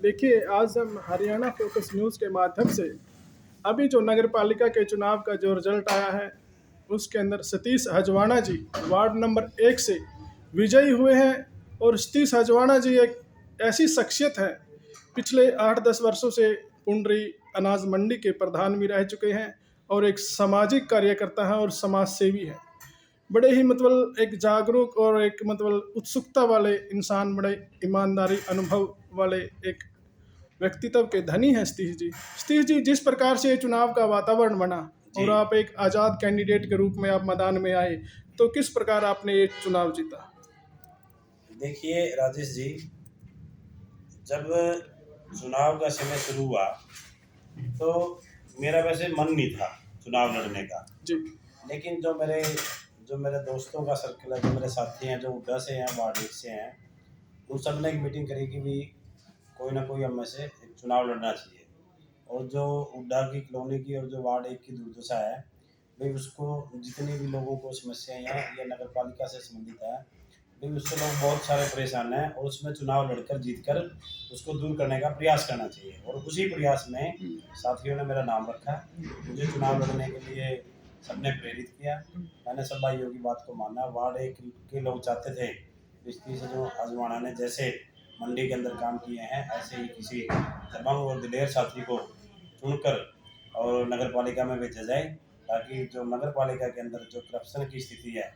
देखिए, आज हम हरियाणा फोकस न्यूज़ के माध्यम से अभी जो नगर पालिका के चुनाव का जो रिजल्ट आया है, उसके अंदर सतीश हजवाणा जी वार्ड नंबर 1 से विजयी हुए हैं। और सतीश हजवाणा जी एक ऐसी शख्सियत है, पिछले 8-10 वर्षों से पुंडरी अनाज मंडी के प्रधान भी रह चुके हैं और एक सामाजिक कार्यकर्ता हैं और समाज सेवी हैं। बड़े ही मतलब एक जागरूक और एक मतलब उत्सुकता वाले इंसान, बड़े ईमानदारी अनुभव वाले एक व्यक्तित्व के धनी हैं सतीश जी। सतीश जी, जिस प्रकार से ये चुनाव का वातावरण बना जी। और आप एक आज़ाद कैंडिडेट के रूप में आप मैदान में आए, तो किस प्रकार आपने ये चुनाव जीता? देखिए राजेश जी, जब चुनाव का समय शुरू हुआ तो मेरा वैसे मन नहीं था चुनाव लड़ने का। जी। लेकिन जो मेरे दोस्तों का सर्कल है, जो मेरे साथी हैं, जो उड्डा से हैं, वार्ड एक से हैं, उन सब ने एक मीटिंग करी कि भी कोई ना कोई हम में से एक चुनाव लड़ना चाहिए। और जो उड्डा की कॉलोनी की और जो वार्ड एक की दुर्दशा है भाई, उसको जितनी भी लोगों को समस्याएं हैं ये नगर पालिका से संबंधित है भाई, उससे लोग बहुत सारे परेशान हैं और उसमें चुनाव लड़कर जीत कर उसको दूर करने का प्रयास करना चाहिए। और उसी प्रयास में साथियों ने मेरा नाम रखा, मुझे चुनाव लड़ने के लिए सबने प्रेरित किया। मैंने सब भाइयों की बात को माना। वार्ड एक के लोग चाहते थे रिश्ती से जो आजमाना ने जैसे मंडी के अंदर काम किए हैं ऐसे ही किसी दबंग और दिलेर साथी को चुनकर और नगर पालिका में भेजा जाए, ताकि जो नगर पालिका के अंदर जो करप्शन की स्थिति है,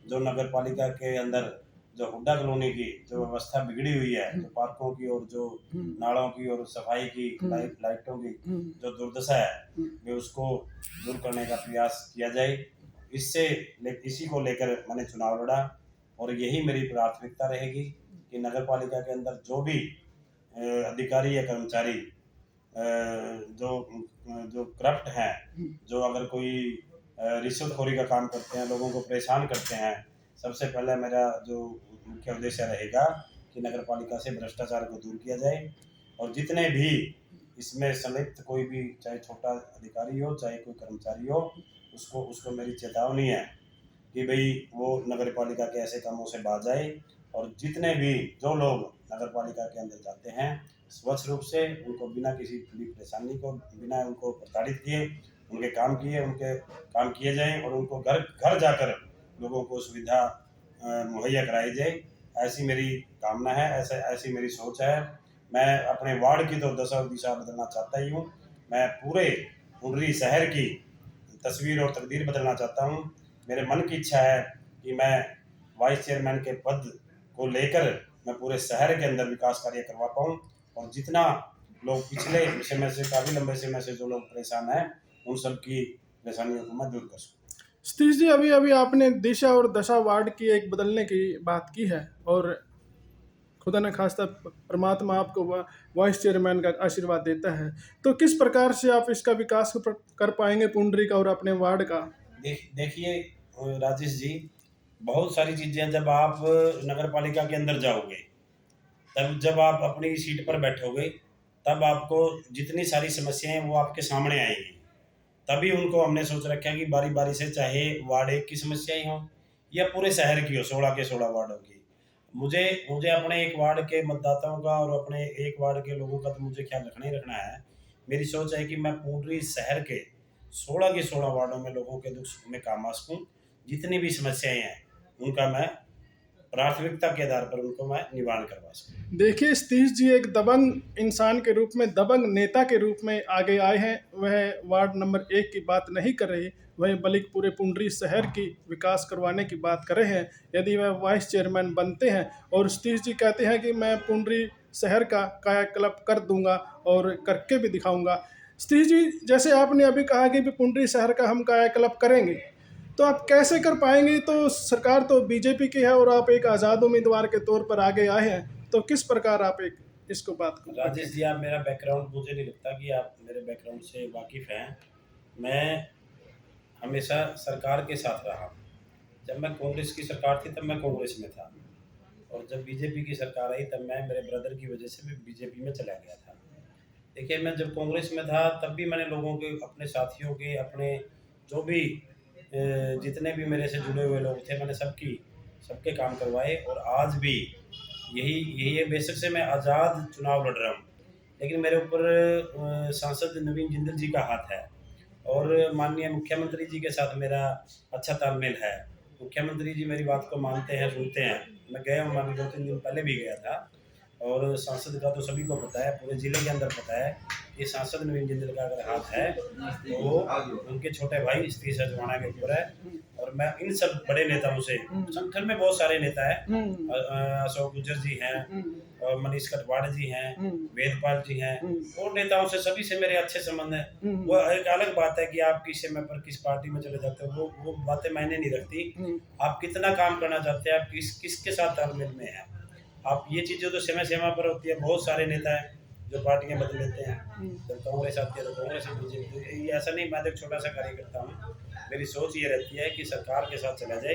जो नगर पालिका के अंदर जो हुड्डा कॉलोनी की जो व्यवस्था बिगड़ी हुई है, जो पार्कों की और जो नालों की और सफाई की लाइटों की जो दुर्दशा है वे उसको दूर करने का प्रयास किया जाए। इसी को लेकर मैंने चुनाव लड़ा और यही मेरी प्राथमिकता रहेगी कि नगर पालिका के अंदर जो भी अधिकारी या कर्मचारी जो जो करप्ट हैं, जो अगर कोई रिश्वतखोरी का काम करते हैं, लोगों को परेशान करते हैं, सबसे पहले मेरा जो मुख्य उद्देश्य रहेगा कि नगर पालिका से भ्रष्टाचार को दूर किया जाए। और जितने भी इसमें संलिप्त कोई भी, चाहे छोटा अधिकारी हो चाहे कोई कर्मचारी हो, उसको उसको मेरी चेतावनी है कि भाई वो नगर पालिका के ऐसे कामों से बाज जाए। और जितने भी जो लोग नगर पालिका के अंदर जाते हैं स्वच्छ रूप से उनको बिना किसी भी परेशानी को, बिना उनको प्रताड़ित किए उनके काम किए जाएं और उनको घर घर जाकर लोगों को सुविधा मुहैया कराई जाए। ऐसी मेरी कामना है, ऐसी मेरी सोच है। मैं अपने वार्ड की तो दशा और दिशा बदलना चाहता ही हूँ। मैं पूरे पुंडरी शहर की तस्वीर और तकदीर बदलना चाहता हूँ। मेरे मन की इच्छा है कि मैं वाइस चेयरमैन के पद को लेकर मैं पूरे शहर के अंदर विकास कार्य करवा पाऊँ और जितना लोग पिछले समय से, काफ़ी लंबे समय से जो लोग परेशान हैं, उन सब की परेशानियों को मैं दूर कर सकूँ। सतीश जी, अभी अभी आपने दिशा और दशा वार्ड की एक बदलने की बात की है और खुदा न खास्ता परमात्मा आपको वाइस चेयरमैन का आशीर्वाद देता है, तो किस प्रकार से आप इसका विकास कर पाएंगे पुंडरी का और अपने वार्ड का? देखिए राजेश जी, बहुत सारी चीज़ें जब आप नगर पालिका के अंदर जाओगे, तब जब आप अपनी सीट पर बैठोगे, तब आपको जितनी सारी समस्याएं वो आपके सामने आएंगी। तभी उनको हमने सोच रखा है कि बारी बारी से, चाहे वार्ड एक की समस्याएं हो या पूरे शहर की हो, 16 के 16 वार्डों की, मुझे मुझे अपने एक वार्ड के मतदाताओं का और अपने एक वार्ड के लोगों का तो मुझे ख्याल रखना ही रखना है। मेरी सोच है कि मैं पूरी शहर के 16 के 16 वार्डों में लोगों के दुख सुख में काम आ सकूँ। जितनी भी समस्याएं हैं उनका मैं प्राथमिकता के आधार पर उनको मैं निवारण करवा सकूँ। देखिए, सतीश जी एक दबंग इंसान के रूप में, दबंग नेता के रूप में आगे आए हैं। वह वार्ड नंबर 1 की बात नहीं कर रहे, वह बल्कि पूरे पुंडरी शहर की विकास करवाने की बात कर रहे हैं। यदि वह वाइस चेयरमैन बनते हैं और सतीश जी कहते हैं कि मैं पुंडरी शहर का कायाकल्प कर दूंगा और करके भी दिखाऊंगा। सतीश जी, जैसे आपने अभी कहा कि पुंडरी शहर का हम कायाकल्प करेंगे, तो आप कैसे कर पाएंगे? तो सरकार तो बीजेपी की है और आप एक आज़ाद उम्मीदवार के तौर पर आगे आए हैं, तो किस प्रकार आप एक इसको बात को राजेश जी, रखेंगे? आप मेरा बैकग्राउंड, मुझे नहीं लगता कि आप मेरे बैकग्राउंड से वाकिफ़ हैं। मैं हमेशा सरकार के साथ रहा। जब मैं कांग्रेस की सरकार थी तब मैं कांग्रेस में था और जब बीजेपी की सरकार आई तब मैं मेरे ब्रदर की वजह से भी बीजेपी में चला गया था। देखिए, मैं जब कांग्रेस में था तब भी मैंने लोगों के, अपने साथियों के, अपने जो भी जितने भी मेरे से जुड़े हुए लोग थे, मैंने सबके काम करवाए और आज भी यही यही है। बेशक से मैं आज़ाद चुनाव लड़ रहा हूँ, लेकिन मेरे ऊपर सांसद नवीन जिंदल जी का हाथ है और माननीय मुख्यमंत्री जी के साथ मेरा अच्छा तालमेल है। मुख्यमंत्री जी मेरी बात को मानते हैं, सुनते हैं। मैं गया हूँ, अभी 2-3 दिन पहले भी गया था और सांसद का तो सभी को पता है, पूरे ज़िले के अंदर पता है कि सांसद नवीन जिंदल का अगर हाथ है तो वो उनके छोटे भाई सतीश हजवाना के ऊपर है। और मैं इन सब बड़े नेताओं से, संगठन में बहुत सारे नेता हैं, अशोक गुज्जर जी हैं और मनीष कटवाड़ जी हैं, वेदपाल जी हैं, और नेताओं से सभी से मेरे अच्छे संबंध हैं। वो एक अलग बात है कि आप किस समय पर किस पार्टी में चले जाते हो, वो बातें मायने नहीं रखती। आप कितना काम करना चाहते हैं, आप किसके साथ तालमेल में हैं, आप ये चीज़ें तो समय सीमा पर होती है। बहुत सारे नेता हैं जो पार्टियां बदल लेते हैं, जब कांग्रेस आती है तो कांग्रेस में बीजेपी, ये ऐसा नहीं। मैं तो एक छोटा सा कार्यकर्ता हूँ, मेरी सोच ये रहती है कि सरकार के साथ चला जाए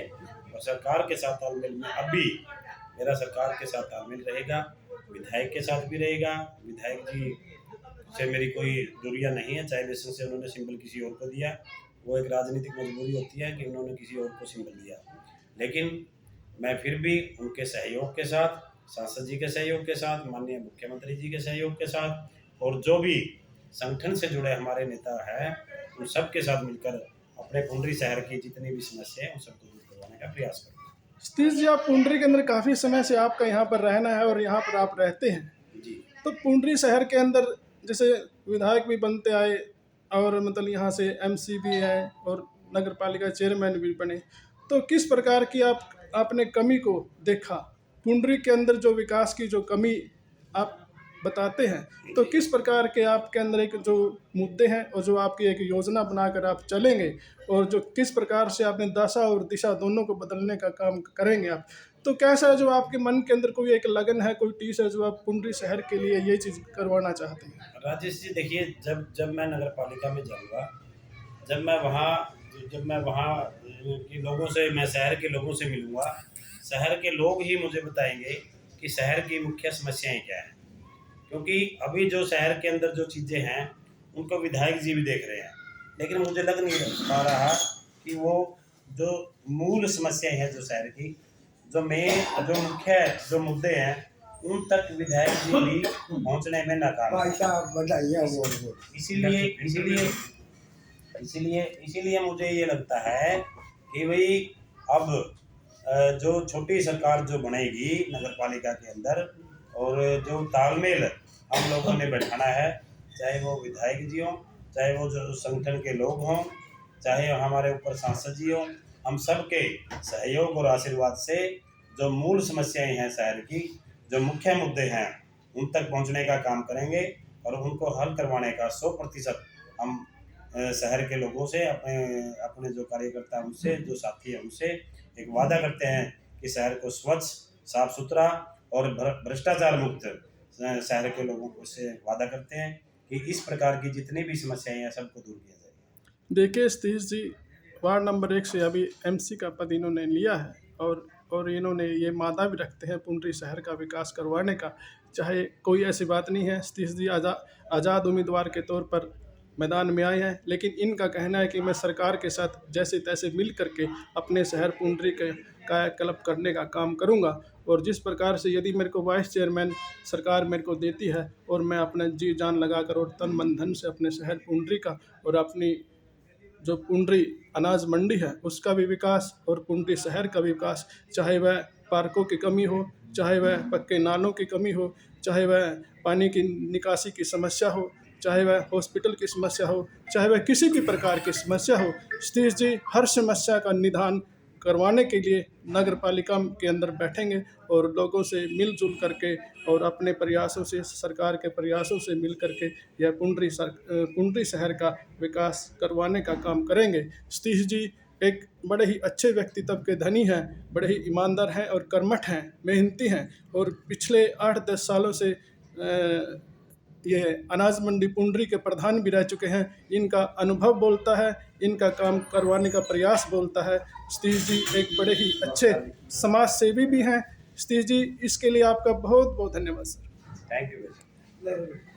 और सरकार के साथ तालमेल में अभी मेरा सरकार के साथ तालमेल रहेगा, विधायक के साथ भी रहेगा। विधायक जी से मेरी कोई दूरियां नहीं है, चाहे बेसन से उन्होंने सिंबल किसी और को दिया, वो एक राजनीतिक मजबूरी होती है कि उन्होंने किसी और को सिंबल दिया, लेकिन मैं फिर भी उनके सहयोग के साथ, सांसद जी के सहयोग के साथ, माननीय मुख्यमंत्री जी के सहयोग के साथ और जो भी संगठन से जुड़े हमारे नेता हैं उन सब के साथ मिलकर अपने पुंडरी शहर की जितनी भी समस्या है उन सबको दूर करवाने का प्रयास करेंगे। सतीश जी, आप पुंडरी के अंदर काफ़ी समय से आपका यहाँ पर रहना है और यहाँ पर आप रहते हैं, जी तो पुंडरी शहर के अंदर जैसे विधायक भी बनते आए और मतलब यहाँ से एमसी भी है और नगर पालिका चेयरमैन भी बने, तो किस प्रकार की आपने कमी को देखा पुंडरी के अंदर, जो विकास की जो कमी आप बताते हैं, तो किस प्रकार के आपके अंदर एक जो मुद्दे हैं और जो आपकी एक योजना बनाकर आप चलेंगे और जो किस प्रकार से आपने दशा और दिशा दोनों को बदलने का काम करेंगे आप, तो कैसा जो आपके मन के अंदर कोई एक लगन है, कोई टीस है जो आप पुंडरी शहर के लिए ये चीज़ करवाना चाहते हैं? राजेश जी, देखिए, जब जब मैं नगर पालिका में जाऊँगा, जब मैं वहाँ के लोगों से, मैं शहर के लोगों से मिलूँगा, शहर के लोग ही मुझे बताएंगे कि शहर की मुख्य समस्याएं क्या हैं। क्योंकि अभी जो शहर के अंदर जो चीज़ें हैं उनको विधायक जी भी देख रहे हैं, लेकिन मुझे लग नहीं पा रहा कि वो जो मूल समस्याएं हैं जो शहर की, जो मुख्य जो मुद्दे हैं उन तक विधायक जी भी पहुंचने में नाकाम हैं। इसीलिए मुझे ये लगता है कि भाई अब जो छोटी सरकार जो बनेगी नगर पालिका के अंदर और जो तालमेल हम लोगों ने बैठाना है, चाहे वो विधायक जी हों, चाहे वो जो संगठन के लोग हों, चाहे हमारे ऊपर सांसद जी हों, हम सब के सहयोग और आशीर्वाद से जो मूल समस्याएं हैं शहर की, जो मुख्य मुद्दे हैं उन तक पहुंचने का काम करेंगे और उनको हल करवाने का 100% हम शहर के लोगों से, अपने जो कार्यकर्ता उनसे, जो साथी हैं उनसे एक वादा करते हैं कि शहर को स्वच्छ, साफ सुथरा और भ्रष्टाचार मुक्त शहर के लोगों को से वादा करते हैं कि इस प्रकार की जितनी भी समस्याएं हैं सबको दूर किया जाएगा। देखिए सतीश जी, वार्ड नंबर 1 से अभी एमसी का पद इन्होंने लिया है और इन्होंने ये मादा भी रखते हैं पुंडरी शहर का विकास करवाने का। चाहे कोई ऐसी बात नहीं है, सतीश जी आज़ाद उम्मीदवार के तौर पर मैदान में आए हैं, लेकिन इनका कहना है कि मैं सरकार के साथ जैसे तैसे मिल करके अपने शहर पुंडरी के कायाकल्प करने का काम करूंगा और जिस प्रकार से यदि मेरे को वाइस चेयरमैन सरकार मेरे को देती है और मैं अपना जी जान लगाकर और तन मन धन से अपने शहर पुंडरी का और अपनी जो पुंडरी अनाज मंडी है उसका भी विकास और पुंडरी शहर का भी विकास, चाहे वह पार्कों की कमी हो, चाहे वह पक्के नालों की कमी हो, चाहे वह पानी की निकासी की समस्या हो, चाहे वह हॉस्पिटल की समस्या हो, चाहे वह किसी भी प्रकार की समस्या हो, सतीश जी हर समस्या का निदान करवाने के लिए नगर पालिका के अंदर बैठेंगे और लोगों से मिलजुल करके और अपने प्रयासों से, सरकार के प्रयासों से मिल करके यह पुंडरी शहर का विकास करवाने का काम करेंगे। सतीश जी एक बड़े ही अच्छे व्यक्तित्व के धनी हैं, बड़े ही ईमानदार हैं और कर्मठ हैं, मेहनती हैं और पिछले 8-10 सालों से ये अनाज मंडी पुंडरी के प्रधान भी रह चुके हैं। इनका अनुभव बोलता है, इनका काम करवाने का प्रयास बोलता है। सतीश जी एक बड़े ही अच्छे समाज सेवी भी हैं। सतीश जी, इसके लिए आपका बहुत बहुत धन्यवाद सर। Thank you.